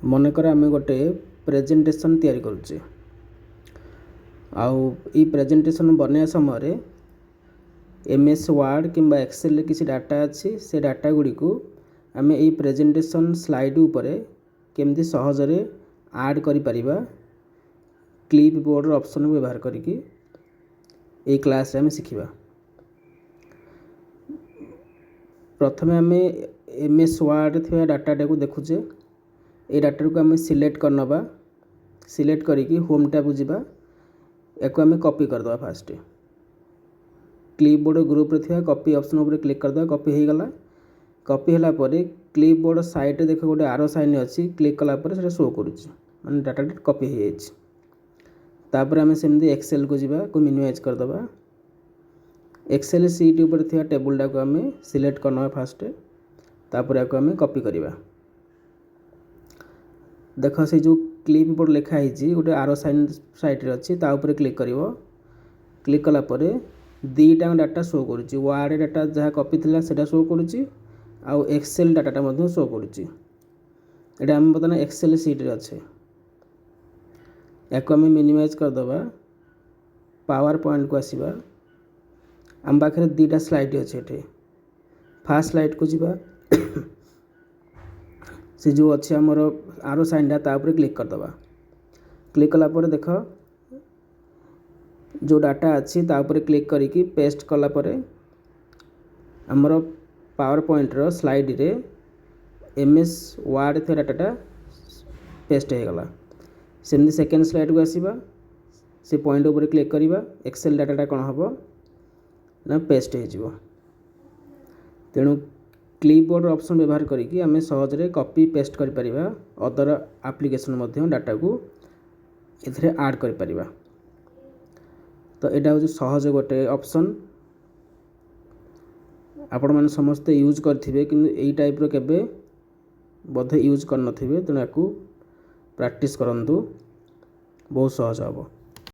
ମନେକର ଆମେ ଗୋଟେ ପ୍ରେଜେଣ୍ଟେସନ୍ ତିଆରି କରୁଛେ ଆଉ ଏଇ ପ୍ରେଜେଣ୍ଟେସନ୍ ବନେଇବା ସମୟରେ MS ୱାର୍ଡ଼ କିମ୍ବା ଏକ୍ସେଲରେ କିଛି ଡାଟା ଅଛି। ସେ ଡାଟା ଗୁଡ଼ିକୁ ଆମେ ଏଇ ପ୍ରେଜେଣ୍ଟେସନ୍ ସ୍ଲାଇଡ୍ ଉପରେ କେମିତି ସହଜରେ ଆଡ଼ କରିପାରିବା କ୍ଲିପ୍ ବୋର୍ଡ଼ର ଅପସନ୍ ବ୍ୟବହାର କରିକି ଏଇ କ୍ଲାସ୍ରେ ଆମେ ଶିଖିବା। प्रथमे आम MS ୱାର୍ଡ଼ थी डाटा को देखुचे। ये डाटा को आम सिलेक्ट करनवा। सिलेक्ट करिकी होम टैब को जीवा। या आम कॉपी करदे फास्ट क्लिपबोर्ड ग्रुप रे थिया कॉपी ऑप्शन उपर क्लिक करदे। कॉपी हो गला। कॉपी होला परे क्लिपबोर्ड साइड देख गोटे आरो साइन अच्छी क्लिक कला परे सेटा शो करुच्ची माने डाटा कॉपी हो जाइए। तापर आम सेमती एक्सेल को जीवा को मिनिमाइज करदे। एक्सेल सीट ऊपर थिया टेबुलटा को आम सिलेक्ट करना फास्ट। तापर या आम कॉपी करवा। देख से जो क्लिप बोर्ड लिखाई गोटे आरो साइन साइड रे अच्छी तापर क्लिक कर। क्लिक कला परे दीटा डाटा शो करुच्ची। वार्ड डाटा जहाँ कॉपी थिला सेटा शो करुच्ची आउ एक्सेल डाटा मध्य शो करुच्ची। एटा आम बर्तमान एक्सेल सीट रे अच्छे। या आम मिनिमाइज करदे। पावर पॉइंट को आसवा। आम पाखे दीटा स्लाइड अच्छे। फास्ट स्लाइड को जीवा। से जो अच्छे आमर आरो साइनटा तापर क्लिक करदे। क्लिक कला परे देख जो डाटा अच्छी तापर क्लिक करिकी पेस्ट कला परे आमर पावर पॉइंट रो स्लाइड रे MS वार्ड थे डाटाटा पेस्ट हो गला। सेमती सेकेंड स्लाइड को आसवा। से पॉइंट उपर क्लिक करवा। एक्सेल डाटाटा कौन हम ना पेस्ट हो। तेणु क्लिपबोर्ड ऑप्शन व्यवहार करिकी आम सहजरे कॉपी पेस्ट कर परिबा। अदर एप्लिकेशन मध्य डाटा को एथिरे ऐड कर परिबा। तो एटा हो सहज गोटे ऑप्शन आपण माने समस्त यूज करथिबे किंतु एई टाइप रो केबे बोधे यूज कर नथिबे। तेणु याकू प्रैक्टिस करंतु बहुत सहज हबो।